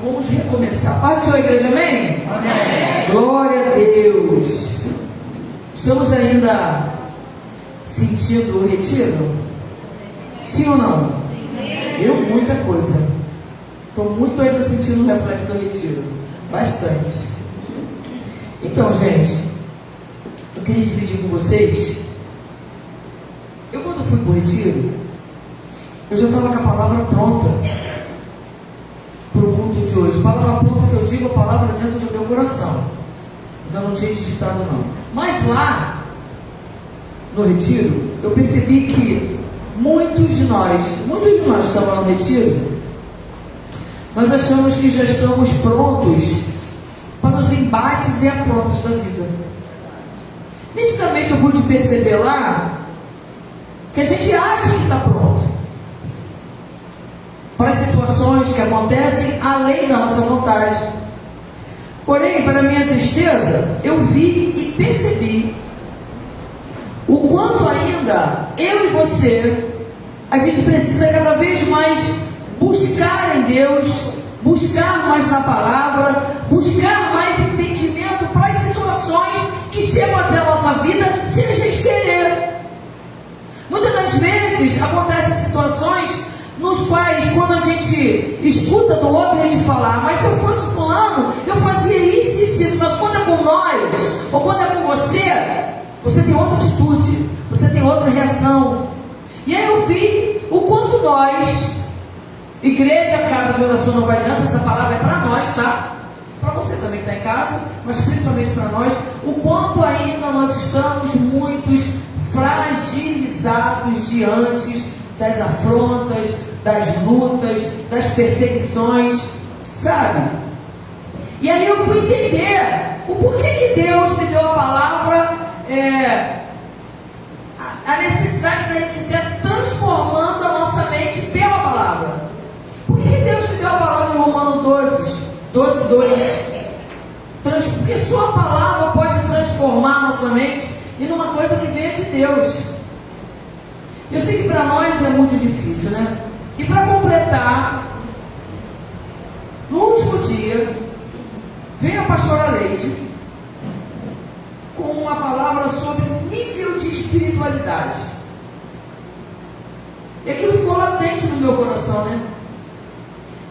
Vamos recomeçar. Paz do Senhor, igreja, amém? Amém. Glória a Deus. Estamos ainda sentindo o retiro? Sim ou não? Eu, muita coisa. Estou muito ainda sentindo o reflexo do retiro. Bastante. Então, gente, eu queria dividir com vocês. Eu, quando fui para o retiro, eu já estava com a palavra pronta para o culto de hoje. Palavra pronta que eu digo, a palavra dentro do meu coração. Ainda não tinha digitado não. Mas lá, no retiro, eu percebi que muitos de nós que estamos lá no retiro, nós achamos que já estamos prontos para os embates e afrontas da vida. Nitidamente eu pude perceber lá que a gente acha que está pronto para as situações que acontecem além da nossa vontade. Porém, para minha tristeza, eu vi e percebi o quanto ainda eu e você, a gente precisa cada vez mais buscar em Deus, buscar mais na palavra, buscar mais entendimento para as situações que chegam até a nossa vida sem a gente querer. Muitas das vezes acontecem situações nos quais, quando a gente escuta do outro, a gente fala, mas se eu fosse fulano, eu fazia isso, mas quando é com nós, ou quando é com você, você tem outra atitude, você tem outra reação. E aí eu vi o quanto nós, Igreja, Casa de Oração Nova Aliança, essa palavra é para nós, tá? Para você também que está em casa, mas principalmente para nós, o quanto ainda nós estamos muitos fragilizados diante das afrontas, das lutas, das perseguições, sabe? E aí eu fui entender o porquê que Deus me deu a palavra, a necessidade da gente ter transformando a nossa mente pela palavra. Por que Deus me deu a palavra em Romanos 12:2? Porque sua palavra pode transformar a nossa mente em uma coisa que venha de Deus. Eu sei que para nós é muito difícil, né? E para completar, no último dia, veio a pastora Leide com uma palavra sobre nível de espiritualidade. E aquilo ficou latente no meu coração, né?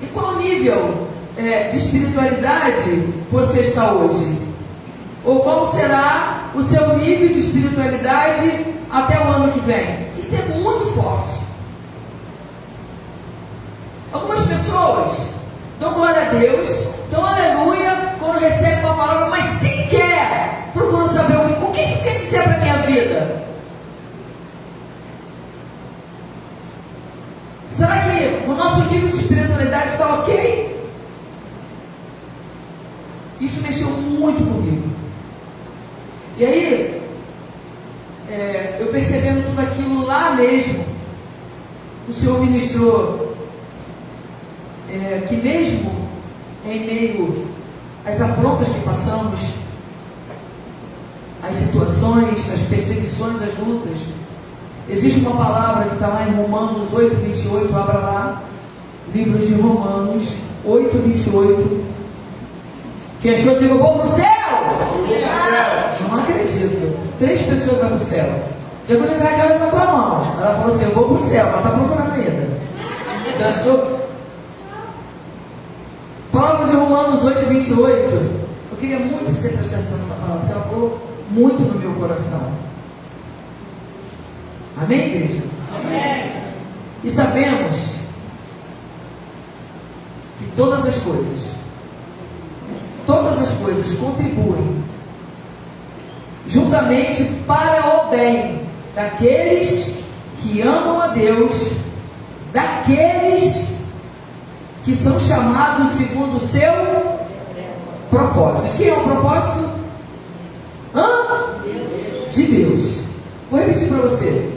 E qual nível de espiritualidade você está hoje? Ou qual será o seu nível de espiritualidade até o ano que vem? Isso é muito forte. Algumas pessoas dão glória a Deus, dão aleluia quando recebem uma palavra, mas sequer procuram saber o que isso quer dizer para a minha vida. Será que o nosso nível de espiritualidade está ok? Isso mexeu muito comigo. E aí, eu percebendo tudo aquilo lá mesmo, o Senhor ministrou que mesmo em meio às afrontas que passamos, as situações, as perseguições, as lutas, existe uma palavra que está lá em Romanos 8:28, abra lá, livro de Romanos 8:28, que achou que eu vou para o céu? Não acredito. 3 pessoas vão para o céu. Diego Luiz Raquel levantou a mão. Ela falou assim, eu vou para o céu. Ela está procurando ainda. Você achou? Palavra de Romanos 8:28. Eu queria muito que você prestasse atenção nessa palavra, porque ela falou muito no meu coração. Amém, igreja? Amém. E sabemos que todas as coisas contribuem juntamente para o bem daqueles que amam a Deus, daqueles que são chamados segundo o seu propósito. Quem é o propósito? De Deus. Vou repetir para você.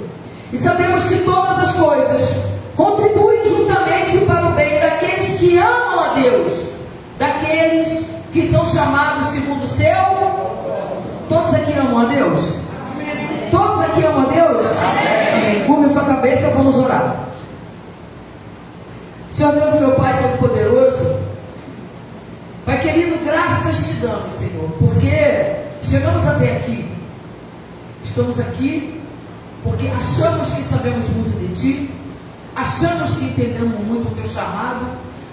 E sabemos que todas as coisas contribuem juntamente para o bem daqueles que amam a Deus, daqueles que são chamados segundo o seu. Todos aqui amam a Deus? Amém. Todos aqui amam a Deus? Amém. Curva a sua cabeça, vamos orar. Senhor Deus, meu Pai Todo-Poderoso, querido, graças te damos, Senhor, porque chegamos até aqui. Estamos aqui porque achamos que sabemos muito de Ti, achamos que entendemos muito o Teu chamado,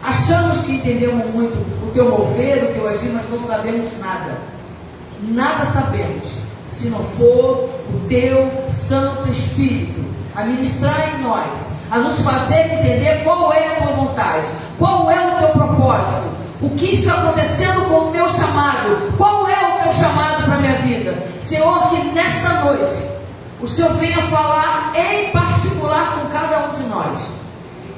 achamos que entendemos muito o Teu mover, o Teu agir, mas não sabemos nada. Nada sabemos, se não for o Teu Santo Espírito a ministrar em nós, a nos fazer entender qual é a Tua vontade, qual é o Teu propósito, o que está acontecendo com o meu chamado, qual é o Teu chamado para a minha vida. Senhor, que nesta noite o Senhor venha falar em particular com cada um de nós,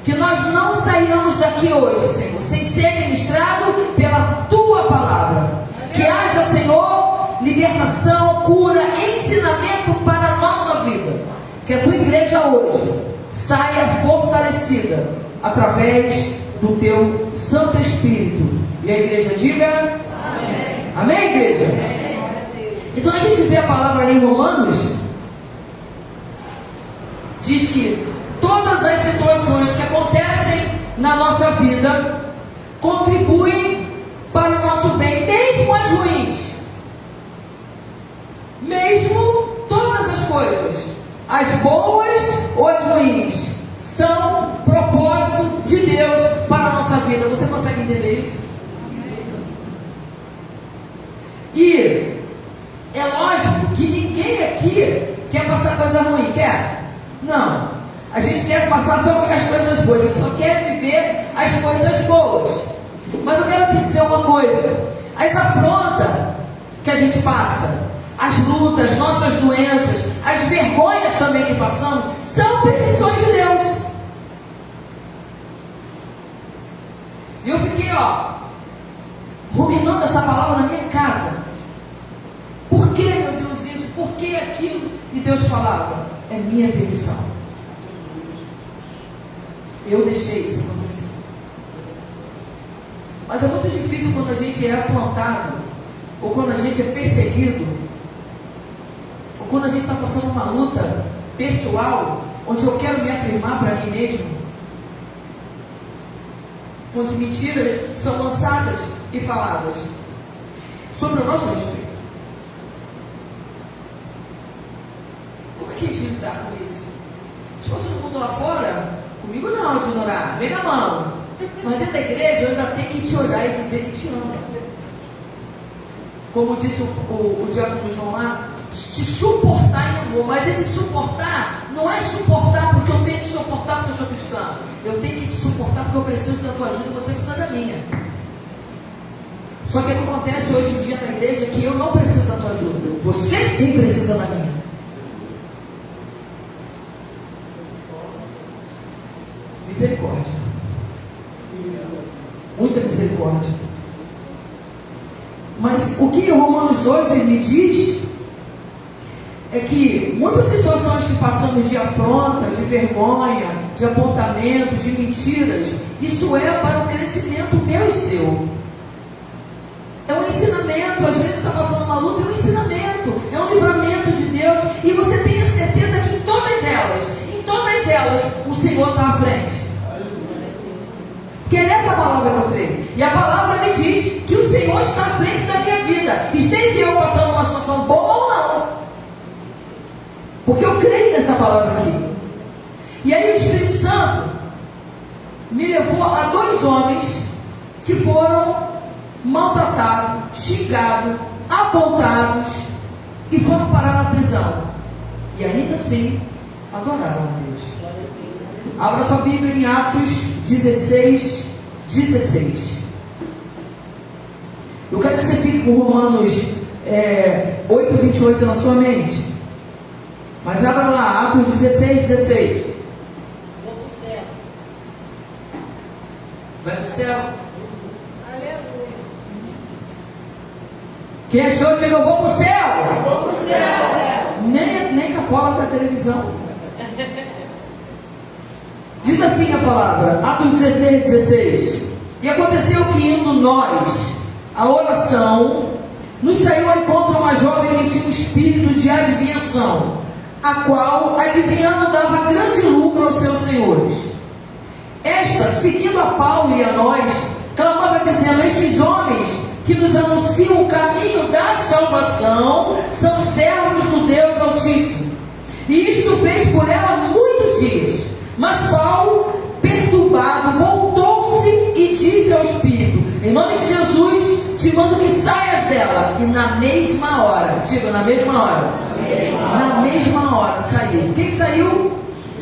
que nós não saiamos daqui hoje, Senhor, sem ser ministrado pela Tua palavra, que haja, Senhor, libertação, cura, ensinamento para a nossa vida, que a Tua igreja hoje saia fortalecida através do Teu Santo Espírito. E a igreja diga amém. Amém, igreja? Amém. Então a gente vê a palavra ali em Romanos, diz que todas as situações que acontecem na nossa vida contribuem para o nosso bem, mesmo as ruins, mesmo todas as coisas, as boas ou as ruins, são propósito de Deus para a nossa vida. Você consegue entender isso? E é lógico que ninguém aqui quer passar coisa ruim, quer? Não. A gente quer passar só as coisas boas, a gente só quer viver as coisas boas. Mas eu quero te dizer uma coisa: as afrontas que a gente passa, as lutas, nossas doenças, as vergonhas também que passamos, são permissões de Deus. E eu fiquei, ruminando essa palavra na minha casa. Por que, meu Deus, isso? Por que aquilo? E Deus falava: é minha permissão. Eu deixei isso acontecer. Mas é muito difícil quando a gente é afrontado, ou quando a gente é perseguido, ou quando a gente está passando uma luta pessoal, onde eu quero me afirmar para mim mesmo, onde mentiras são lançadas e faladas sobre o nosso respeito. Como é que a gente lidar com isso? Se fosse no mundo lá fora, comigo não, te orar, vem na mão. Mas dentro da igreja eu ainda tenho que te orar e dizer que te amo. Como disse o diácono João lá, te suportar em amor. Mas esse suportar não é suportar porque eu tenho que suportar porque eu sou cristão. Eu tenho que te suportar porque eu preciso da tua ajuda e você precisa da minha. Só que o que acontece hoje em dia na igreja é que eu não preciso da tua ajuda. Você sim precisa da minha. Misericórdia. Muita misericórdia. Mas o que Romanos 12 me diz é que muitas situações que passamos de afronta, de vergonha, de apontamento, de mentiras, isso é para o crescimento meu e seu. É um ensinamento. Às vezes está passando uma luta, é um ensinamento, é um livramento de Deus, e você tem a certeza que em todas elas o Senhor está à frente. Porque é nessa palavra que eu creio. E a palavra me diz que o Senhor está à frente da minha vida, esteja eu passando uma situação boa ou não. Porque eu creio nessa palavra aqui. E aí o Espírito Santo me levou a 2 homens que foram maltratados, xingados, apontados e foram parar na prisão. E ainda assim adoraram a Deus. Abra sua Bíblia em Atos 16. Eu quero que você fique com Romanos 8:28 na sua mente. Mas abra lá, Atos 16. Vou pro céu. Vai pro céu? Aleluia. Quem achou, diga: eu vou pro céu. Vou pro céu. Nem com a cola da televisão. Diz assim a palavra, Atos 16. E aconteceu que, indo nós à oração, nos saiu ao encontro uma jovem que tinha um espírito de adivinhação, a qual, adivinhando, dava grande lucro aos seus senhores. Esta, seguindo a Paulo e a nós, clamava continuava dizendo: estes homens que nos anunciam o caminho da salvação são servos do Deus Altíssimo. E isto fez por ela muitos dias. Mas Paulo, perturbado, voltou-se e disse ao Espírito: em nome de Jesus, te mando que saias dela. E na mesma hora, diga, na mesma hora, na mesma hora saiu. Quem saiu?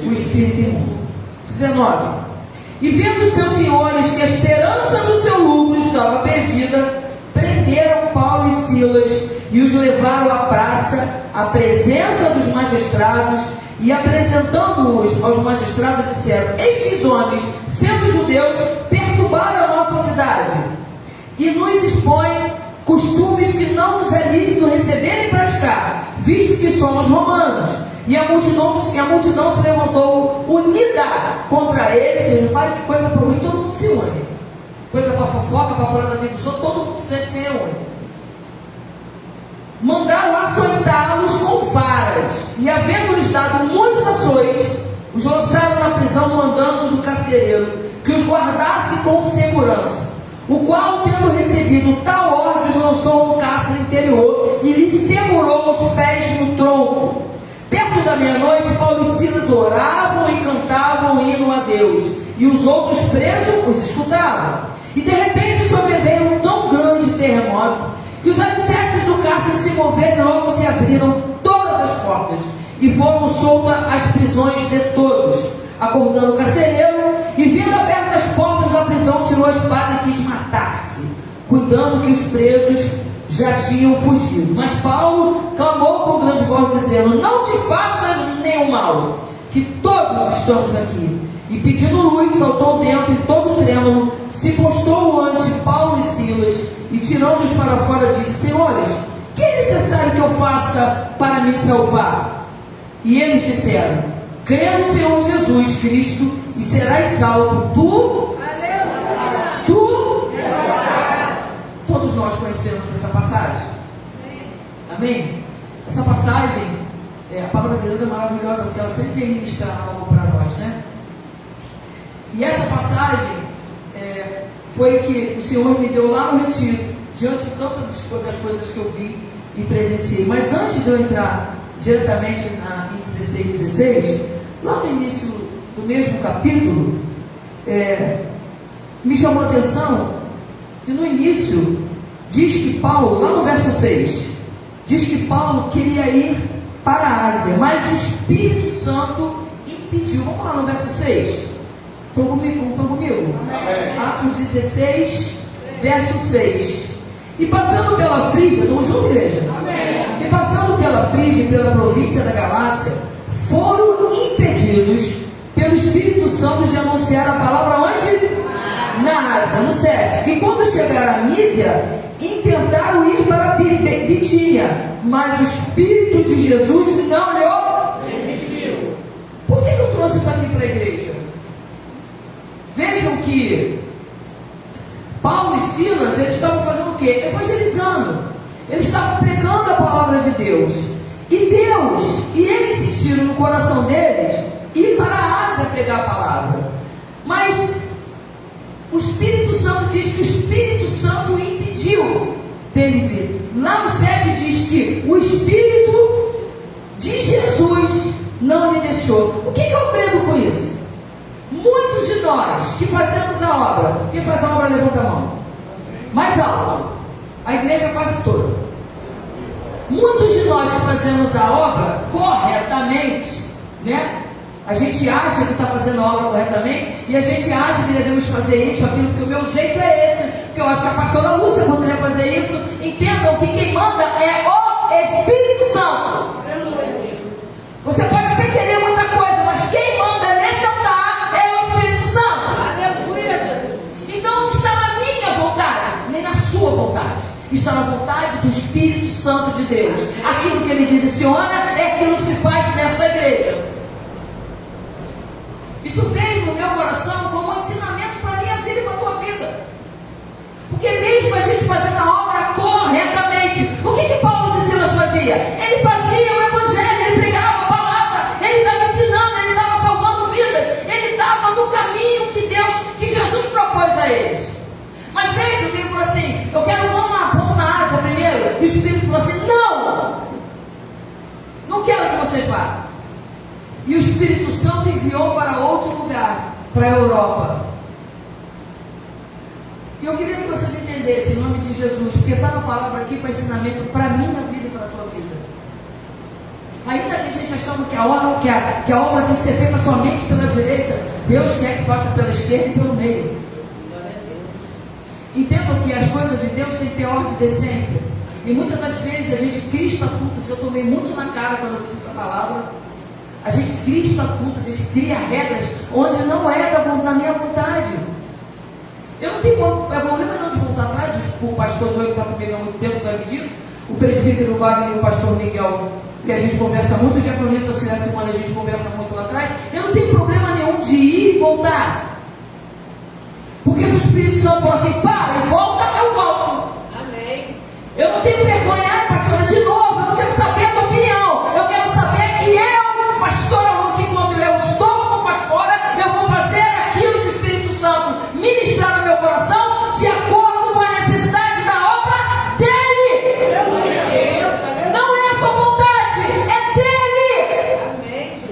O espírito imundo. 19. E vendo seus senhores que a esperança do seu lucro estava perdida, prenderam Paulo e Silas e os levaram à praça, à presença dos magistrados, e apresentando-os aos magistrados disseram: estes homens, sendo judeus, perturbaram a nossa cidade e nos expõem costumes que não nos é lícito receber e praticar, visto que somos romanos. E a multidão se levantou unida contra eles. Você repara que coisa para ruim, todo mundo se une. Coisa para fofoca, para fora da vida dos outros, todo mundo se reúne. Mandaram açoitá-los com varas, e havendo-lhes dado muitos açoites, os lançaram na prisão, mandando-os o carcereiro que os guardasse com segurança, o qual, tendo recebido tal ordem, os lançou no cárcere interior e lhes segurou os pés no tronco. Perto da meia-noite, Paulo e Silas oravam e cantavam um hino a Deus, e os outros presos os escutavam. E de repente sobreveio um tão grande terremoto que os alicerces do cárcere se moveram e logo se abriram todas as portas, e foram soltas as prisões de todos. Acordando o carcereiro, e vendo abertas as portas da prisão, tirou a espada e quis matar-se, cuidando que os presos já tinham fugido. Mas Paulo clamou com grande voz, dizendo: não te faças nenhum mal, que todos estamos aqui. E pedindo luz, saltou dentro e todo trêmulo se postou ante Paulo e Silas, e tirando-os para fora disse: senhores, que é necessário que eu faça para me salvar? E eles disseram: crê no Senhor Jesus Cristo e serás salvo, tu. Todos nós conhecemos essa passagem. Amém? Essa passagem, a palavra de Deus é maravilhosa, porque ela sempre vem ministrar algo para nós, né? E essa passagem foi que o Senhor me deu lá no retiro, diante de tantas das coisas que eu vi e presenciei. Mas antes de eu entrar diretamente em 16, lá no início do mesmo capítulo, me chamou a atenção que no início diz que Paulo, lá no verso 6, diz que Paulo queria ir para a Ásia, mas o Espírito Santo impediu. Vamos lá no verso 6. Estão comigo? Amém. Atos 16, verso 6. E passando pela Frígia, estamos juntos, igreja? Amém. E passando pela Frígia e pela província da Galácia, foram impedidos pelo Espírito Santo de anunciar a palavra onde? Na Ásia, no 7. E quando chegaram a Mísia, intentaram ir para Bitínia, mas o Espírito de Jesus não lhe permitiu. Por que eu trouxe isso aqui para a igreja? Vejam que Paulo e Silas, eles estavam fazendo o quê? Evangelizando. Eles estavam pregando a palavra de Deus. E eles sentiram no coração deles ir para a Ásia pregar a palavra. Mas o Espírito Santo diz que o Espírito Santo impediu deles ir. Lá no 7 diz que o Espírito de Jesus não lhe deixou. O que eu aprendo com isso? Muitos de nós que fazemos a obra, quem faz a obra levanta a mão, mais alto, a igreja quase toda. Muitos de nós que fazemos a obra corretamente, né? A gente acha que está fazendo a obra corretamente, e a gente acha que devemos fazer isso, aquilo, porque o meu jeito é esse, porque eu acho que a pastora Lúcia poderia fazer isso. Entendam que quem manda é o Espírito Santo. Você pode até querer muita coisa, mas quem manda nesse altar é o Espírito Santo. Aleluia. Então não está na minha vontade, nem na sua vontade. Está na vontade do Espírito Santo de Deus. Aquilo que ele direciona é aquilo que se faz nessa igreja. Isso veio no meu coração como um ensinamento para a minha vida e para a tua vida. Porque mesmo a gente fazendo a obra corretamente, o que Paulo e Silas fazia? Ele fazia o evangelho, ele pregava a palavra, ele estava ensinando, ele estava salvando vidas, ele estava no caminho que Jesus propôs a eles. Mas veio Europa. E eu queria que vocês entendessem, em nome de Jesus, porque está na palavra aqui para ensinamento para a minha vida e para a tua vida. Ainda que a gente achando que a obra tem que ser feita somente pela direita, Deus quer que faça pela esquerda e pelo meio. Entendam que as coisas de Deus têm que ter ordem e decência. E muitas das vezes a gente cria estatutos, eu tomei muito na cara quando eu fiz essa palavra. A gente cria estatutos, a gente cria regras onde não é da minha vontade. Eu não tenho problema não de voltar atrás. O pastor João que está comigo há muito tempo sabe disso. O presbítero Wagner e o pastor Miguel, que a gente conversa muito, o diaconista Auxiliar Simone, a gente conversa muito lá atrás. Eu não tenho problema nenhum de ir e voltar. Porque se o Espírito Santo falar assim, para e volta, eu volto. Amém. Eu não tenho vergonha, pastora, de novo, eu não quero saber a tua opinião. Eu quero saber que eu, pastora Lúcia, enquanto eu estou como pastora, eu vou fazer aquilo que o Espírito Santo ministrar no meu coração, de acordo com a necessidade da obra dele. Não é a sua vontade, é dele. Amém.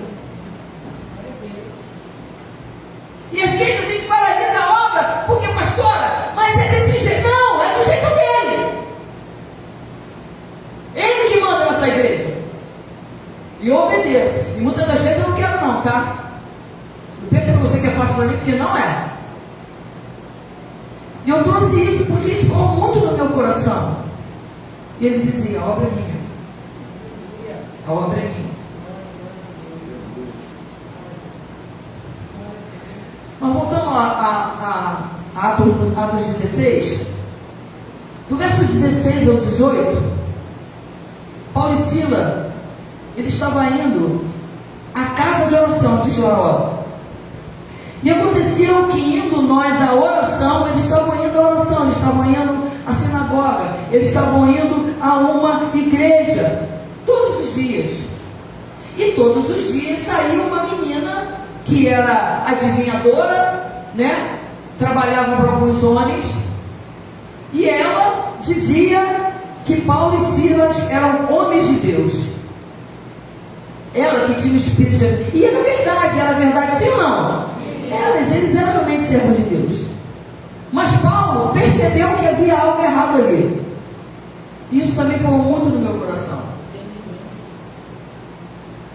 E às vezes a gente paralisa a obra, porque, pastora, mas é desse jeito. Não, é do jeito dele. Ele que manda nessa igreja. E eu obedeço. E muitas das vezes eu não quero não, tá? Não pensa que você quer fácil para mim, porque não é. E eu trouxe isso porque isso falou muito no meu coração. E eles diziam, a obra é minha. A obra é minha. Mas voltando a Atos 16, no verso 16 ao 18, Paulo e Sila, eles estavam indo à casa de oração, diz lá, ó. E aconteceu que indo nós à oração, eles estavam indo à oração, eles estavam indo à sinagoga, eles estavam indo a uma igreja, todos os dias. E todos os dias saía uma menina que era adivinhadora, né? Trabalhava para alguns homens, e ela dizia que Paulo e Silas eram homens de Deus. Ela que tinha o Espírito de Deus. E era verdade sim ou não? Eles eram realmente servos de Deus. Mas Paulo percebeu que havia algo errado ali. E isso também falou muito no meu coração.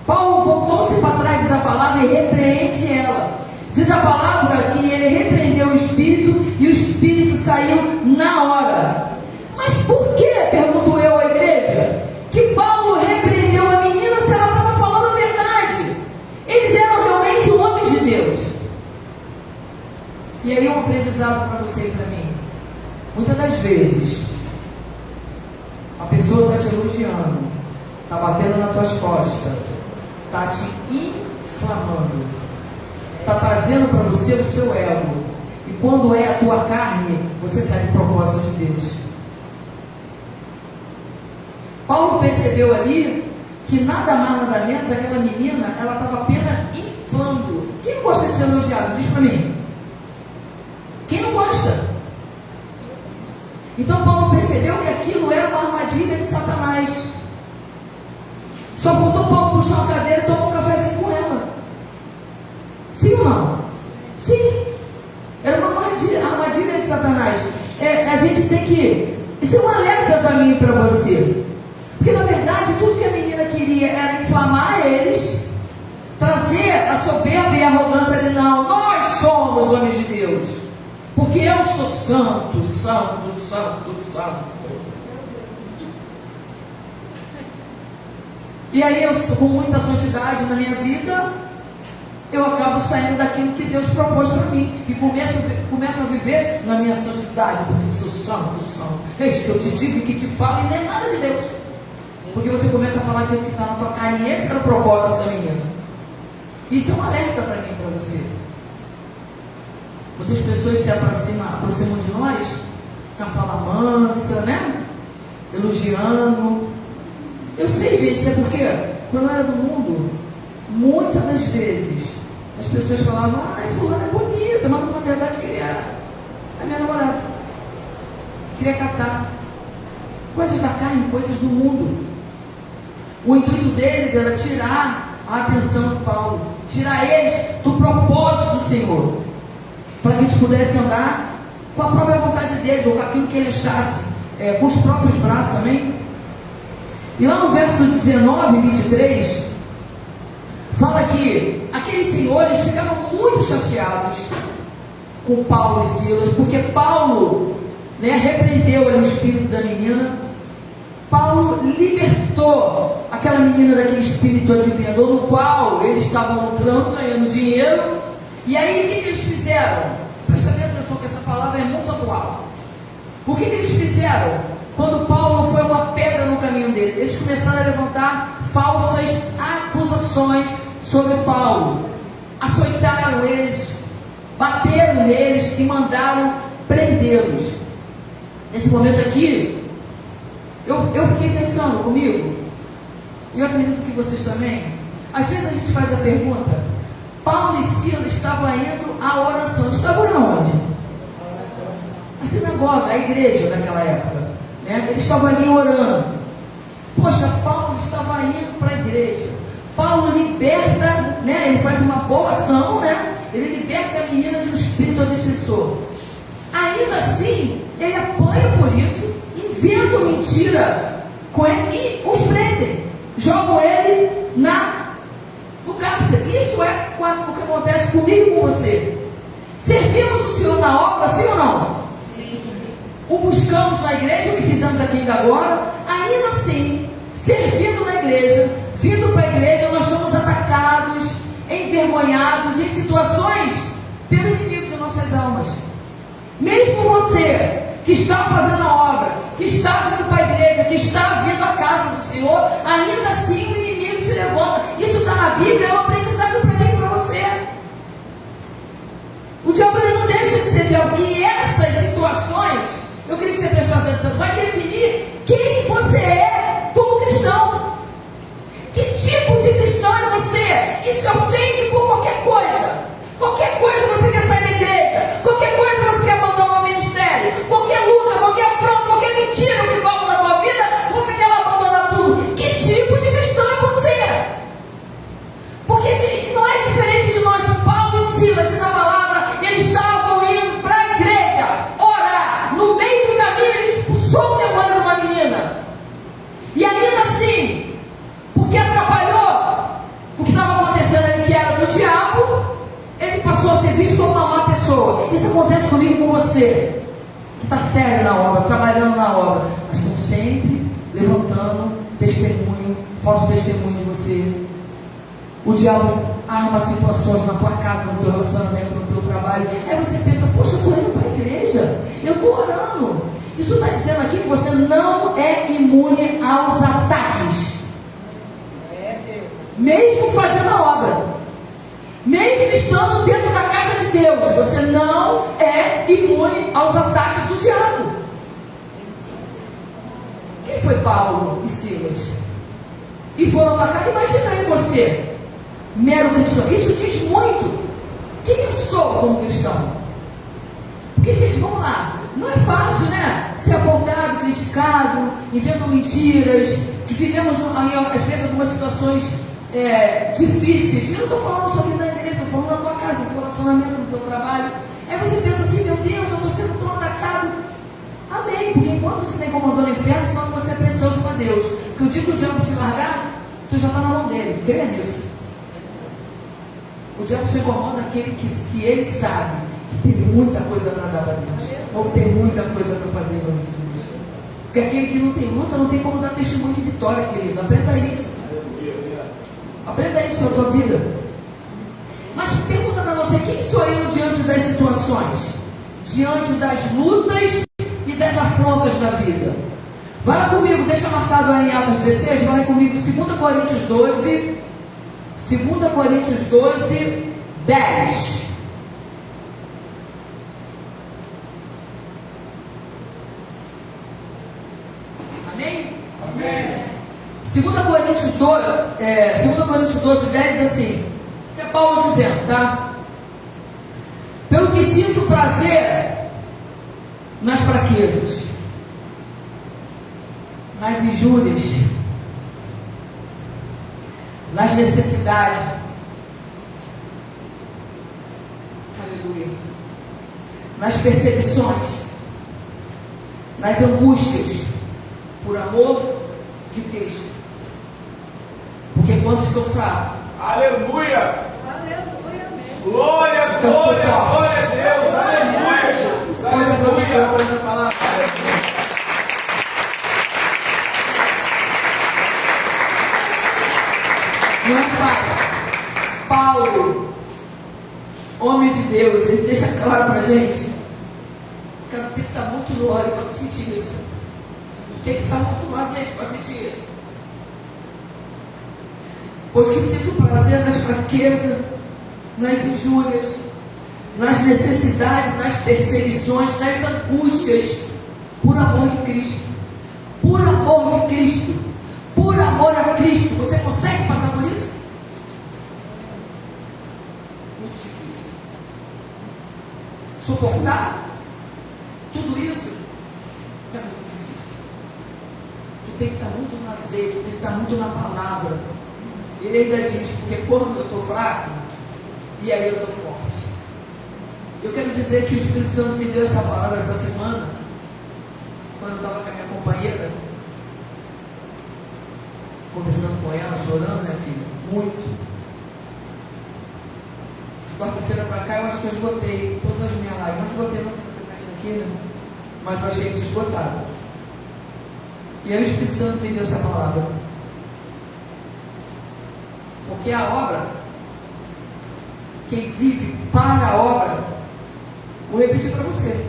Paulo voltou-se para trás, diz a palavra, e repreende ela. Diz a palavra que ele repreendeu o Espírito e o Espírito saiu na hora. Mas por que, pergunto eu à igreja, que Paulo repreendeu a menina se ela estava falando a verdade? Eles eram realmente homens de Deus. E aí um aprendizado para você e para mim. Muitas das vezes, a pessoa está te elogiando, está batendo nas tuas costas, está te inflamando, está trazendo para você o seu ego. E quando é a tua carne, você sai de propósito de Deus. Paulo percebeu ali que nada mais, nada menos, aquela menina, ela estava apenas inflando. Quem não gosta de ser elogiado? Diz para mim. Quem não gosta? Então Paulo percebeu que aquilo era uma armadilha de Satanás. Só faltou Paulo puxar uma cadeira e tomar um cafezinho com ela. Sim ou não? Sim. Era uma armadilha de Satanás. A gente tem que... Isso é um alerta para mim e para você. Porque na verdade tudo que a menina queria era inflamar eles, trazer a soberba e a arrogância de não, nós somos homens de Deus. Porque eu sou santo, santo, santo, santo. E aí eu, com muita santidade na minha vida, eu acabo saindo daquilo que Deus propôs para mim. E começo a viver na minha santidade, porque eu sou santo, santo. É isso que eu te digo e que te falo, e não é nada de Deus. Porque você começa a falar aquilo que está na tua carne, e esse era o propósito dessa menina. Isso é um alerta para mim e para você. Muitas pessoas se aproximam de nós com a fala mansa, né? Elogiando. Eu sei, gente, sabe por quê? Quando eu era do mundo, muitas das vezes as pessoas falavam, ai, fulano é bonita, mas na verdade queria a minha namorada. Queria catar. Coisas da carne, coisas do mundo. O intuito deles era tirar a atenção de Paulo, tirar eles do propósito do Senhor. gente pudesse andar com a própria vontade de Deus, ou com aquilo que ele achasse, com os próprios braços, amém? E lá no verso 19 e 23, fala que aqueles senhores ficaram muito chateados com Paulo e Silas, porque Paulo, repreendeu ali o espírito da menina. Paulo libertou aquela menina daquele espírito adivinhador, no qual eles estavam lucrando, ganhando dinheiro. E aí o que eles fizeram? Presta bem atenção que essa palavra é muito atual. O que eles fizeram? Quando Paulo foi uma pedra no caminho dele, eles começaram a levantar falsas acusações sobre Paulo. Açoitaram eles, bateram neles e mandaram prendê-los. Nesse momento aqui, eu fiquei pensando comigo, e eu acredito que vocês também. Às vezes a gente faz a pergunta: Paulo e Silas estavam indo à oração. Estavam onde? A sinagoga, a igreja daquela época, Eles estavam ali orando. Poxa, Paulo estava indo para a igreja. Paulo liberta, ele faz uma boa ação, ele liberta a menina de um espírito obsessor. Ainda assim, ele apanha por isso, inventam mentira com ele e os prendem, jogam ele no cárcere. Isso é o que acontece comigo e com você. Servimos o Senhor na obra, sim ou não? Sim. O buscamos na igreja, o que fizemos aqui ainda agora. Ainda assim, servindo na igreja, vindo para a igreja, nós somos atacados, envergonhados em situações pelo inimigo de nossas almas. Mesmo você que está fazendo a obra, que está vindo para a igreja, que está vindo à casa do Senhor, ainda assim o inimigo se levanta. Isso está na Bíblia, é um aprendizado para mim e para você. O diabo ele não deixa de ser diabo. E essas situações, eu queria que você prestasse atenção, vai definir quem você é como cristão. Que tipo de cristão é você que se ofende por qualquer coisa? Qualquer coisa você quer sair da igreja, qualquer coisa você quer abandonar o ministério, qualquer luta, qualquer afronta, qualquer mentira que fala na tua vida, você quer abandonar tudo. Que tipo de cristão é você? Porque não é diferente de nós. Paulo e Silas, diz a palavra, eles estavam indo para a igreja orar. No meio do caminho ele expulsou o demônio de uma menina. E ainda assim, porque atrapalhou o que estava acontecendo ali, que era do diabo, ele passou a ser visto como uma má pessoa. Isso acontece comigo e com você, que está sério na obra, trabalhando na obra, mas estão sempre levantando testemunho, falso testemunho de você. O diabo arma situações na tua casa, no teu relacionamento, no teu trabalho. Aí você pensa: poxa, eu estou indo para a igreja, eu estou orando. Isso está dizendo aqui que você não é imune aos ataques. Mesmo fazendo a obra, mesmo estando dentro da casa de Deus, você não é imune aos ataques do diabo. Quem foi Paulo e Silas? E foram atacados. Imagina aí você, mero cristão. Isso diz muito quem eu sou como cristão. Porque, gente, vamos lá, não é fácil, ser apontado, criticado, inventando mentiras, que vivemos às vezes algumas situações difíceis. Eu não estou falando só aqui da igreja, estou falando da tua casa, do teu relacionamento, do teu trabalho. Aí você pensa assim: meu Deus, eu estou sendo tão atacado. Amém, porque enquanto você está incomodando o inferno, senão você é precioso para Deus. Porque o dia que o diabo te largar, tu já está na mão dele. Creia nisso. O diabo se incomoda aquele que ele sabe que tem muita coisa para dar para Deus, ou tem muita coisa para fazer para Deus. Porque aquele que não tem luta não tem como dar testemunho de vitória, querido. Aprenda isso. Aprenda isso para a tua vida. Mas pergunta para você: quem sou eu diante das situações? Diante das lutas e das afrontas da vida? Vai lá comigo, deixa marcado aí em Atos 16, vai lá comigo, 2 Coríntios 12, 2 Coríntios 12, 10. Amém? Amém. 2 Coríntios 12, 10 diz assim, é Paulo dizendo, tá? Pelo que sinto prazer nas fraquezas, nas injúrias, nas necessidades. Aleluia. nas perseguições, nas angústias, por amor de Cristo. Porque quando estou fraco, aleluia! Aleluia mesmo. Glória, Então, glória, foi forte. glória a Deus! Aleluia, Jesus! pode aplaudir o Senhor por Aleluia! essa palavra. Não é fácil. Paulo, homem de Deus, ele deixa claro pra gente. Cara, tem que estar muito no óleo para sentir isso. Tem que estar muito no azeite para sentir isso. Pois que sinto prazer nas fraquezas, nas injúrias, nas necessidades, nas perseguições, nas angústias, por amor de Cristo. Por amor de Cristo. Por amor a Cristo. Você consegue passar por isso? Muito difícil. Suportar tudo isso é muito difícil. Tu tem que estar muito no azeite, tu tem que estar muito na palavra. Ele ainda diz, porque quando eu estou fraco, e aí eu estou forte. Eu quero dizer que o Espírito Santo me deu essa palavra essa semana, quando eu estava com a minha companheira, conversando com ela, chorando, né, filha? Muito. De quarta-feira para cá, eu acho que eu esgotei todas as minhas lives. Não esgotei não, aqui, né? Mas eu achei esgotado. E aí o Espírito Santo me deu essa palavra. Porque a obra, quem vive para a obra, vou repetir para você,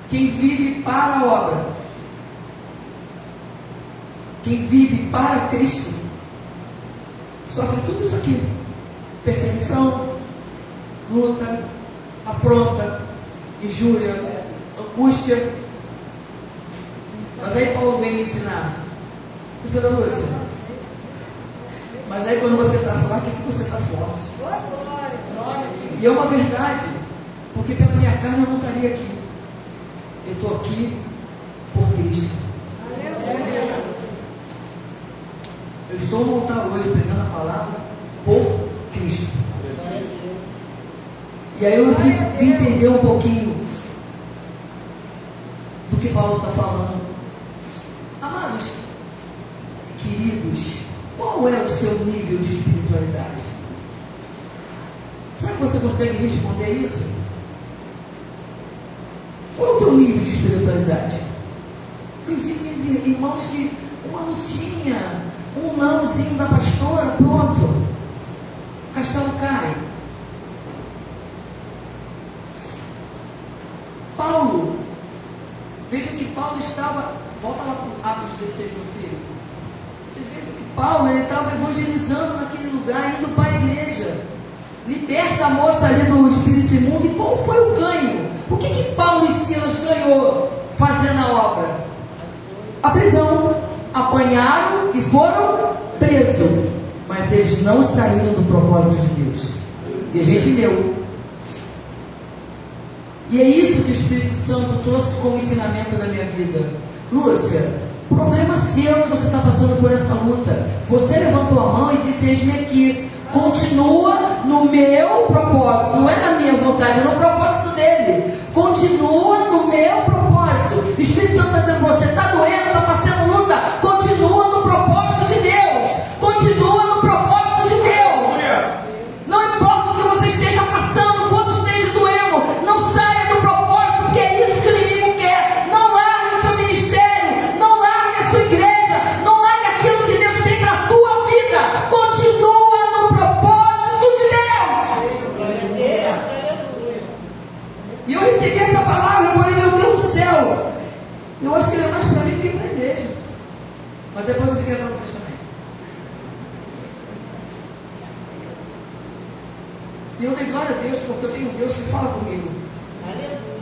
quem vive para a obra, quem vive para Cristo, sofre tudo isso aqui: perseguição, luta, afronta, injúria, angústia. Mas aí Paulo vem me ensinar, professora Lúcia, mas aí quando você está fraco, é que você está forte. E é uma verdade, porque pela minha carne eu não estaria aqui. Eu estou aqui por Cristo. Eu estou no altar hoje pregando a palavra por Cristo. E aí eu vim entender um pouquinho do que Paulo está falando. Amados, queridos, qual é o seu nível de espiritualidade? Será que você consegue responder isso? Qual é o teu nível de espiritualidade? Existem irmãos que uma lutinha, um nãozinho da pastora, pronto, o castelo cai. Paulo, veja que Paulo estava, volta lá para Atos 16, meu filho. Vocês vejam que Paulo, ele estava evangelizando naquele lugar, indo para a igreja. Liberta a moça ali do espírito imundo. E qual foi o ganho? O que Paulo e Silas ganhou fazendo a obra? A prisão. Apanharam e foram presos. Mas eles não saíram do propósito de Deus. E a gente leu. E é isso que o Espírito Santo trouxe como ensinamento na minha vida. Lúcia, problema seu que você está passando por essa luta. Você levantou a mão e disse: eis-me aqui. Continua no meu propósito. Não é na minha vontade, é no propósito dele. Continua no meu propósito. O Espírito Santo está dizendo: você está doendo, está passando luta. Continua no propósito de Deus. Continua no propósito de Deus. Não importa o que você esteja passando, quanto esteja doendo, não saia do propósito, porque é isso que o inimigo quer. Não largue o seu ministério, não largue a sua igreja, não largue aquilo que Deus tem para a tua vida. Continua no propósito de Deus. E eu recebi essa palavra, eu falei: meu Deus do céu, eu acho que ele é mais para mim do que para a igreja. Mas depois eu fiquei para vocês também. E eu dei glória a Deus, porque eu tenho um Deus que fala comigo.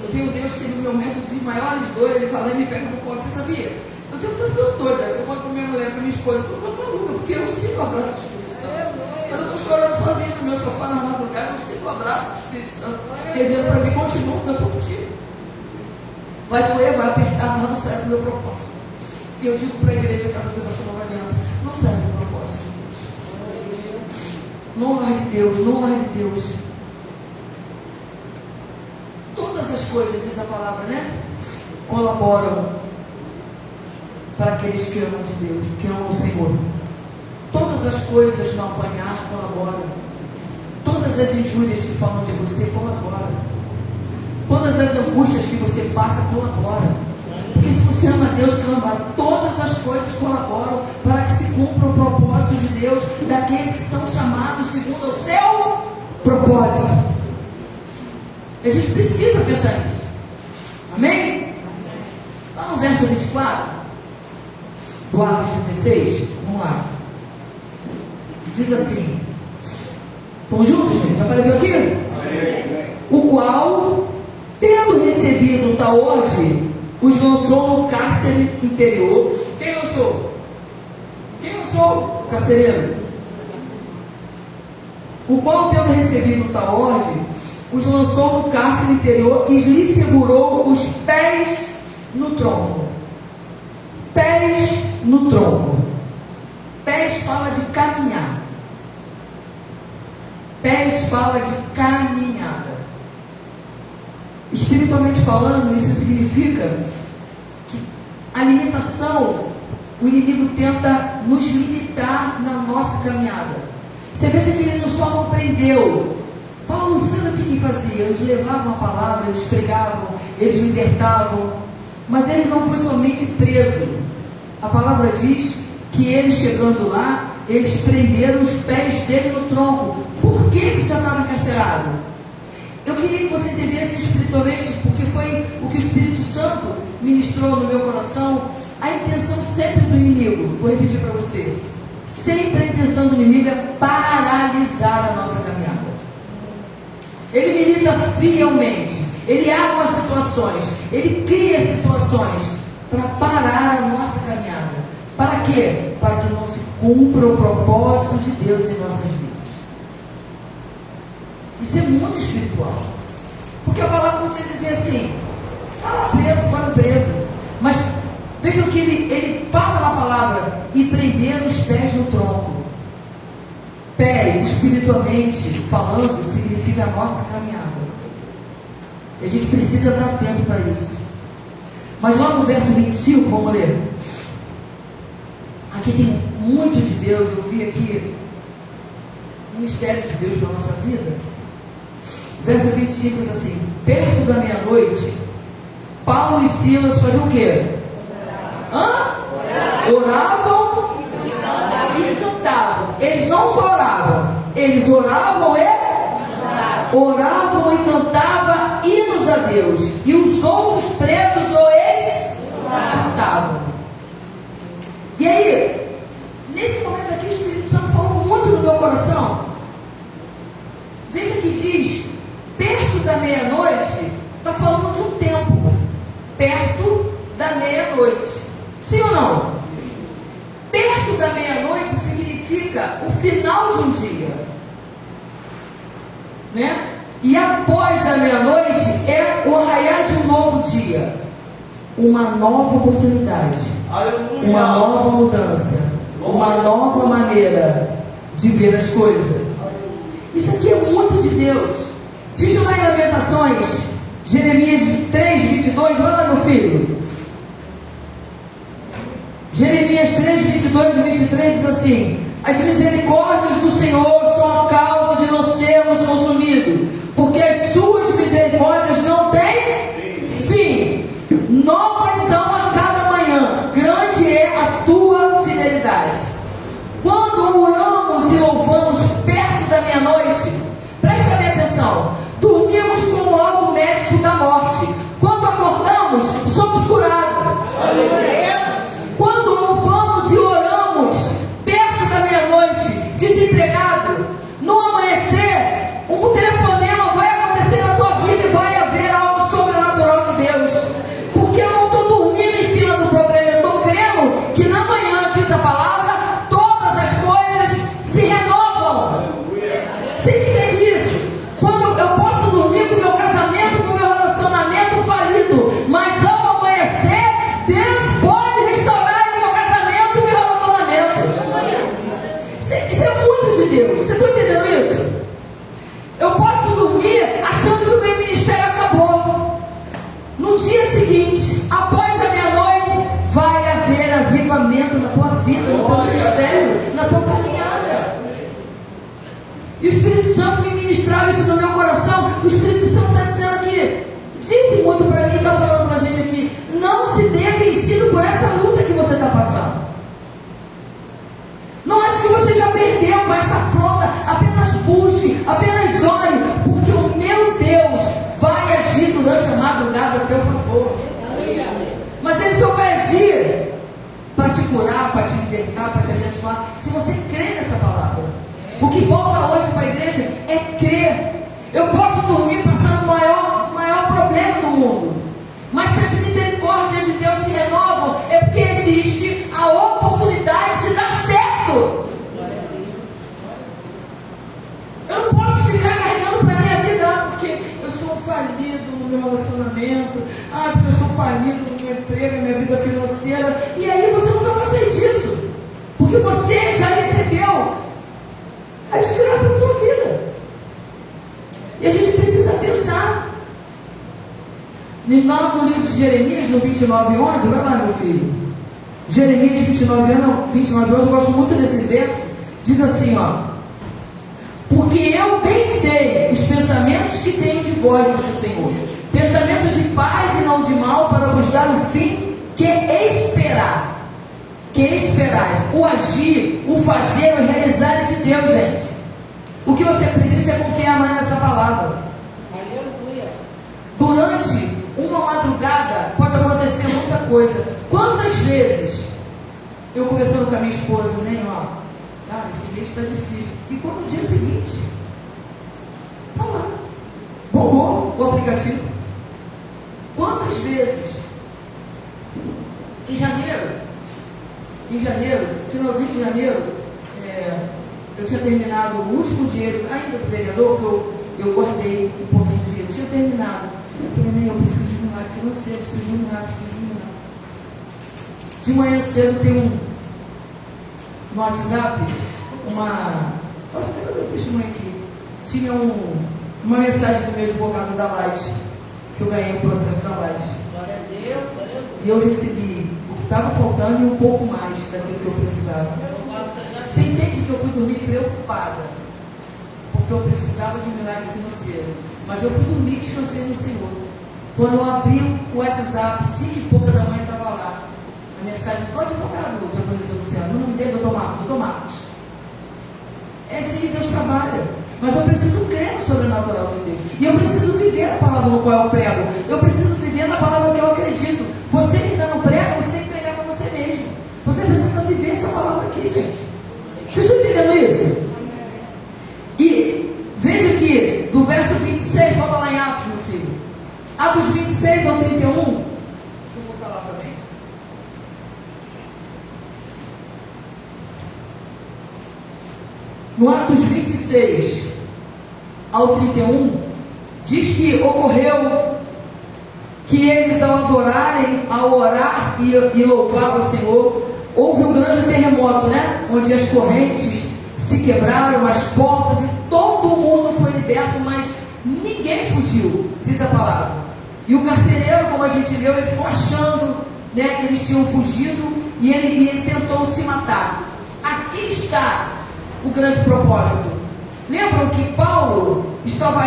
Eu tenho um Deus que no meu momento de maiores dores, ele fala e me pega no colo. Você sabia? Eu devo estar ficando doida. Eu falo para minha mulher, para minha esposa, eu estou ficando maluca, porque eu sinto o abraço do Espírito Santo. Eu não estou chorando sozinho no meu sofá na madrugada, eu sinto o abraço do Espírito Santo. Quer dizer para mim: continua, eu estou contigo. Vai doer, vai apertar, mas não sai do meu propósito. E eu digo para a igreja Casa da Nova Aliança: não sai do propósito de Deus. Não largue Deus, não largue Deus. Toda todas as coisas, diz a palavra, né? Colaboram para aqueles que amam de Deus, que amam o Senhor. Todas as coisas no apanhar colaboram. Todas as injúrias que falam de você colaboram. Todas as angústias que você passa colaboram. Porque se você ama Deus, clama, todas as coisas colaboram para que se cumpra o propósito de Deus, daqueles que são chamados segundo o seu propósito. A gente precisa pensar nisso. Amém? Lá no verso 24 do Atos 16, vamos lá. Diz assim: estão juntos, gente? Apareceu aqui? Amém. O qual, tendo recebido tal ordem, os lançou no cárcere interior. Quem lançou? Quem lançou o carcereiro? O qual, tendo recebido tal ordem, os lançou no cárcere interior e lhe segurou os pés no tronco. Pés no tronco. Pés fala de caminhar. Pés fala de caminhada. Espiritualmente falando, isso significa que a limitação, o inimigo tenta nos limitar na nossa caminhada. Você veja que ele só não prendeu. Paulo, sabe o que ele fazia? Eles levavam a palavra, eles pregavam, eles libertavam, mas ele não foi somente preso. A palavra diz que eles chegando lá, eles prenderam os pés dele no tronco. Por que ele já estava encarcerado? Eu queria que você entendesse espiritualmente, porque foi o que o Espírito Santo ministrou no meu coração, a intenção sempre do inimigo. Vou repetir para você. Sempre a intenção do inimigo é paralisar a nossa caminhada. Ele milita fielmente, ele arma situações, ele cria situações para parar a nossa caminhada. Para quê? Para que não se cumpra o propósito de Deus em nossas vidas. Isso é muito espiritual. Porque a palavra podia dizer assim: estava preso, foram preso. Mas vejam que ele fala na palavra: e prenderam os pés no tronco. Pés, espiritualmente falando, significa a nossa caminhada. E a gente precisa dar tempo para isso. Mas lá no verso 25, vamos ler. Aqui tem muito de Deus. Eu vi aqui um mistério de Deus para a nossa vida. Verso 25 diz assim: perto da meia-noite, Paulo e Silas faziam o quê? Oravam e cantavam. Eles não só oravam, eles oravam e cantavam hinos a Deus. E os outros presos os escutavam. E aí, nesse momento aqui, o Espírito Santo falou muito no meu coração. Veja que diz: perto da meia-noite, está falando de um tempo. Perto da meia-noite. Sim ou não? Perto da meia-noite significa o final de um dia, né? E após a meia-noite é o raiar de um novo dia, uma nova oportunidade, uma nova mudança, uma nova maneira de ver as coisas. Isso aqui é muito de Deus. Diz lá em Lamentações, Jeremias 3, 22, vai lá, meu filho. Jeremias 3, 22 e 23 diz assim: as misericórdias do Senhor são a causa de não sermos consumidos, porque as suas misericórdias não têm fim. Novas são a cada manhã, grande é a tua fidelidade. Quando oramos e louvamos perto da meia-noite, presta bem atenção, dormimos com o laudo médico da morte. Quando acordamos, somos curados. Quando louvamos e oramos perto da meia-noite, desempregado, no amanhecer, um telefonema vai acontecer na tua vida e vai haver algo sobrenatural de Deus. Porque eu não estou dormindo em cima do problema, eu estou crendo que na manhã, diz a palavra, todas as coisas se renovam. Vocês entendem isso? Quando eu posso dormir com o meu casamento, com o meu relacionamento falido, mas ao amanhecer Santo me ministrava isso no meu coração. O Espírito Santo está dizendo aqui, disse muito para mim, está falando para a gente aqui, não se dê vencido por essa luta que você está passando. Não acho que você já perdeu com essa afronta. Apenas busque, apenas ore, porque o meu Deus vai agir durante a madrugada a teu favor. Mas Ele só vai agir para te curar, para te libertar, para te abençoar, se você crê nessa palavra. O que falta hoje para a igreja é crer. Eu posso dormir passando o maior problema do mundo, mas se as misericórdias de Deus se renovam, é porque existe a oportunidade de dar certo. Eu não posso ficar carregando para a minha vida, porque eu sou falido no meu relacionamento, porque eu sou falido no meu emprego, na minha vida financeira, e aí você nunca vai sair disso, porque você já recebeu a desgraça da tua vida. E a gente precisa pensar. Lá no livro de Jeremias, no 29:11, vai lá, meu filho. Jeremias 29:11, eu gosto muito desse verso. Diz assim, porque eu bem sei os pensamentos que tenho de vós, diz o Senhor, pensamentos de paz e não de mal, para vos dar o fim que esperar. Que esperais, o agir, o fazer, o realizar é de Deus, gente. O que você precisa é confiar mais nessa palavra. Aleluia. Durante uma madrugada pode acontecer muita coisa. Quantas vezes eu conversando com a minha esposa, cara, esse mês está difícil. E quando no dia seguinte, está lá, bombou o aplicativo. Quantas vezes em janeiro, finalzinho de janeiro, eu tinha terminado o último dinheiro ainda do vereador, que eu guardei um pouquinho de dinheiro, eu tinha terminado. Eu falei, eu preciso de um milagre financeiro, preciso de um milagre. De manhã cedo tem no WhatsApp, posso até dar o testemunho aqui, tinha uma mensagem do meu advogado da Light, que eu ganhei o processo da Light. Glória a Deus, aleluia. E eu recebi o que estava faltando e um pouco mais daquilo que eu precisava. Você entende que eu fui dormir preocupada, porque eu precisava de um milagre financeiro, mas eu fui dormir e descansei no Senhor. Quando eu abri o WhatsApp, 5h pouca da manhã estava lá a mensagem do advogado de Agonizar Luciano, o nome dele é Dr. Marcos. É assim que Deus trabalha, mas eu preciso crer no sobrenatural de Deus, e eu preciso viver a palavra no qual eu prego, eu preciso viver na palavra que eu acredito. Você que ainda não prega, você tem que pregar para você mesmo. Você precisa viver essa palavra aqui, gente. Vocês estão entendendo isso? E veja aqui, do verso 26, volta lá em Atos, meu filho. Atos 26 ao 31. Deixa eu voltar lá também. No Atos 26 ao 31, diz que ocorreu que eles, ao adorarem, ao orar e louvar o Senhor, houve um grande terremoto, onde as correntes se quebraram, as portas, e todo mundo foi liberto, mas ninguém fugiu, diz a palavra. E o carcereiro, como a gente leu, ele ficou achando que eles tinham fugido, e ele tentou se matar. Aqui está o grande propósito. Lembram que Paulo estava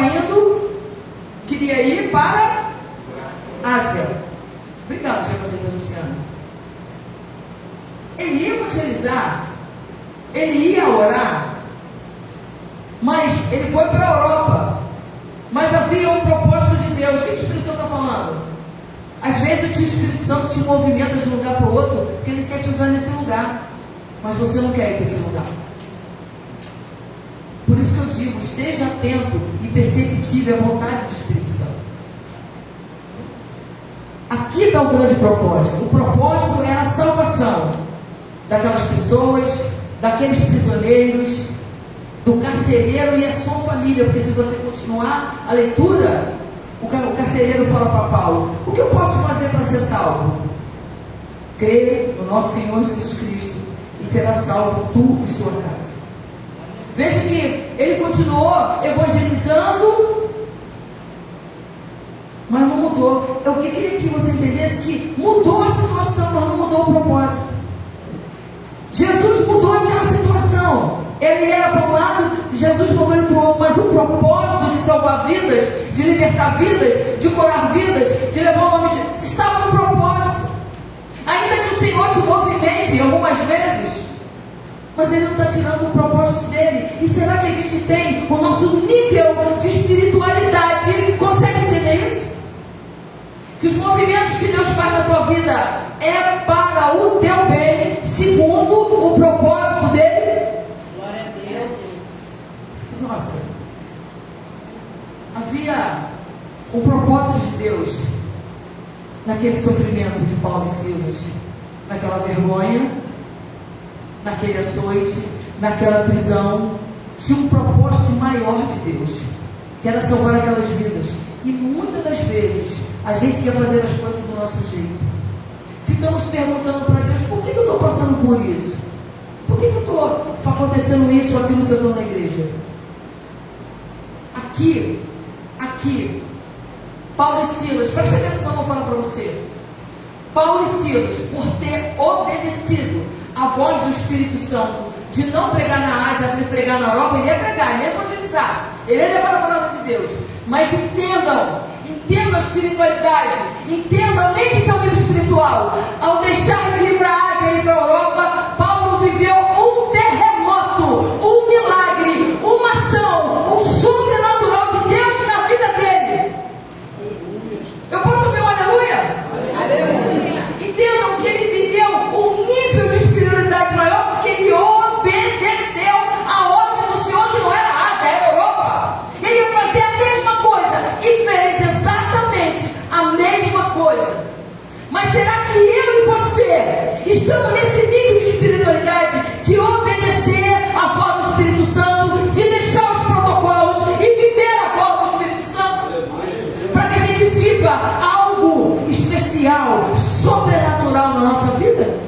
queria ir para Ásia. Obrigado, Japonesa Luciana. Ele ia evangelizar, ele ia orar, mas ele foi para a Europa. Mas havia um propósito de Deus. O que o Espírito Santo está falando? Às vezes o Espírito Santo te movimenta de um lugar para o outro, porque ele quer te usar nesse lugar, mas você não quer ir para esse lugar. Por isso que eu digo, esteja atento e perceptível à vontade do Espírito Santo. Aqui está o grande propósito. O propósito era a salvação daquelas pessoas, daqueles prisioneiros, do carcereiro e a sua família. Porque se você continuar a leitura, o carcereiro fala para Paulo: o que eu posso fazer para ser salvo? Crê no nosso Senhor Jesus Cristo e será salvo tu e sua casa. Veja que ele continuou evangelizando, mas não mudou. Eu queria que você entendesse que mudou a situação, mas não mudou o propósito. Jesus mudou aquela situação. Ele era para um lado Jesus mandou ele para o outro, mas o propósito de salvar vidas, de libertar vidas, de curar vidas, de levar o nome de Jesus, estava no propósito. Ainda que o Senhor te movimente algumas vezes, mas Ele não está tirando o propósito dele. E será que a gente tem o nosso nível de espiritualidade? Consegue entender isso? Que os movimentos que Deus faz na tua vida é para o teu bem, segundo o propósito dele? Glória a Deus. Nossa, havia um propósito de Deus naquele sofrimento de Paulo e Silas, naquela vergonha, naquele açoite, naquela prisão. Tinha um propósito maior de Deus, que era salvar aquelas vidas. E muitas das vezes a gente quer fazer as coisas do nosso jeito. Ficamos perguntando para Deus: por que eu estou passando por isso? Por que eu estou acontecendo isso ou aquilo se eu estou na igreja? Aqui, Paulo e Silas, presta atenção, eu vou falar para você. Paulo e Silas, por ter obedecido a voz do Espírito Santo, de não pregar na Ásia, de pregar na Europa, ele ia pregar, ele ia evangelizar, ele ia levar a palavra de Deus. Mas entendam a espiritualidade, entendam a mente do seu livro espiritual. Ao deixar de ir para a Ásia e ir para a Europa, Paulo viveu um terremoto, um milagre, uma ação, um sobrenatural de Deus na vida dele. Eu posso ouvir um aleluia? Aleluia. Entendam que ele viveu um nível de espiritualidade maior porque ele obedeceu a ordem do Senhor, que não era a Ásia, era a Europa. Ele ia fazer a mesma coisa e fez exatamente a mesma coisa. Mas será que eu e você estamos nesse nível de espiritualidade, de obedecer a voz do Espírito Santo, de deixar os protocolos e viver a voz do Espírito Santo? Para que a gente viva algo especial, sobrenatural na nossa vida?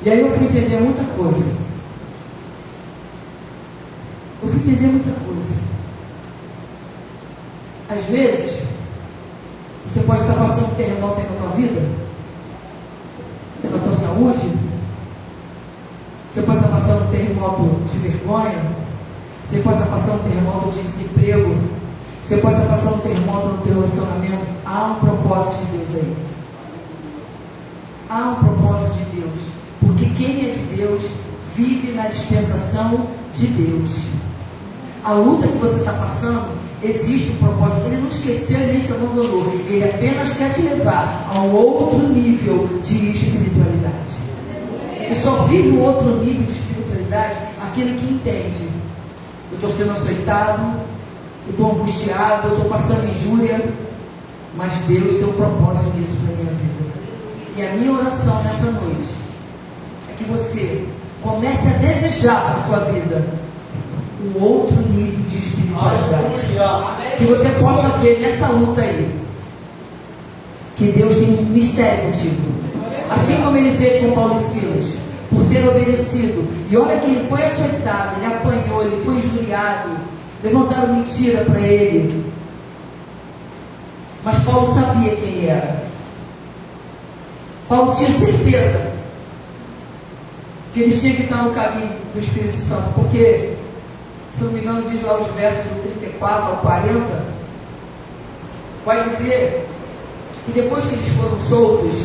E aí eu fui entender muita coisa. Às vezes, você pode estar passando um terremoto aí na tua vida, na tua saúde. Você pode estar passando um terremoto de vergonha. Você pode estar passando um terremoto de desemprego. Você pode estar passando um terremoto no teu relacionamento. Há um propósito de Deus aí. Há um propósito de Deus. Porque quem é de Deus vive na dispensação de Deus. A luta que você está passando, existe um propósito. Ele não esqueceu e nem te abandonou. Ele apenas quer te levar a um outro nível de espiritualidade. E só vive um outro nível de espiritualidade aquele que entende: eu estou sendo açoitado, eu estou angustiado, eu estou passando injúria, mas Deus tem um propósito nisso para a minha vida. E a minha oração nessa noite é que você comece a desejar para a sua vida um outro nível de espiritualidade. Que você possa ver nessa luta aí que Deus tem um mistério contigo. Assim como Ele fez com Paulo e Silas, por ter obedecido. E olha que ele foi açoitado, ele apanhou, ele foi injuriado, levantaram mentira para ele. Mas Paulo sabia quem ele era. Paulo tinha certeza que ele tinha que estar no caminho do Espírito Santo, porque, se não me engano, diz lá os versos do 34 ao 40, vai dizer que depois que eles foram soltos,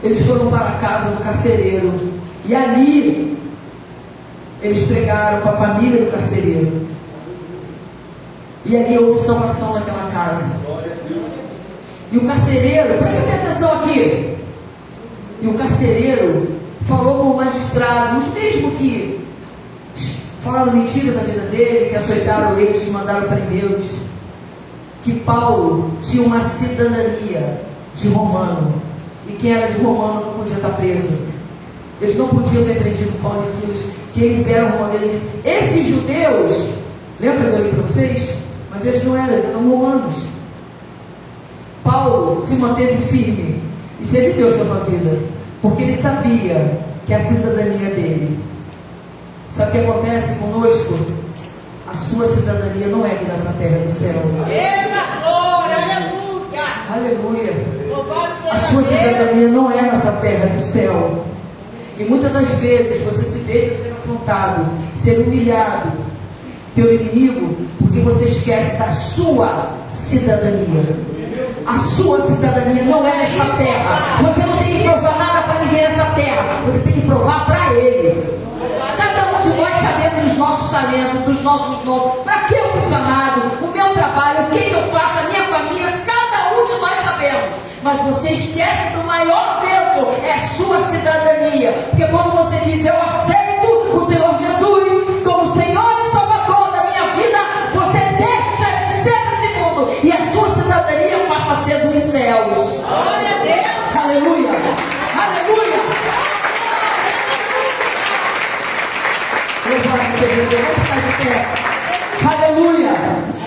eles foram para a casa do carcereiro, e ali eles pregaram para a família do carcereiro, e ali houve salvação naquela casa. E o carcereiro, preste atenção aqui, e o carcereiro falou com o magistrado, os mesmos que falaram mentira da vida dele, que açoitaram eles, que mandaram prendê-los, que Paulo tinha uma cidadania de romano, e quem era de romano não podia estar preso. Eles não podiam ter prendido Paulo e Silas, que eles eram romanos. Ele disse: esses judeus, lembra que eu li para vocês? Mas eles não eram, eles eram romanos. Paulo se manteve firme, isso é de Deus para a tua vida, porque ele sabia que a cidadania dele. Sabe o que acontece conosco? A sua cidadania não é aqui nessa terra do céu. Eita glória, aleluia! Aleluia! Louvado seja A sua Deus. cidadania não é nessa terra do céu. E muitas das vezes você se deixa ser confrontado, ser humilhado pelo inimigo, porque você esquece da sua cidadania. A sua cidadania não é nesta terra. Você não tem que provar nada para ninguém nessa terra. Você tem que provar para Ele. Cada um de nós sabemos dos nossos talentos, dos nossos dons, para que eu fui chamado, o meu trabalho, o que eu faço, a minha família. Cada um de nós sabemos. Mas você esquece do maior preço, é a sua cidadania. Porque quando você diz, eu aceito o Senhor Jesus como Senhor e Salvador da minha vida, você deixa de ser desse mundo. E a sua cidadania passa a ser dos céus. Glória a Deus. Aleluia! Aleluia! Louvado seja Deus. Vamos ficar de pé. Aleluia!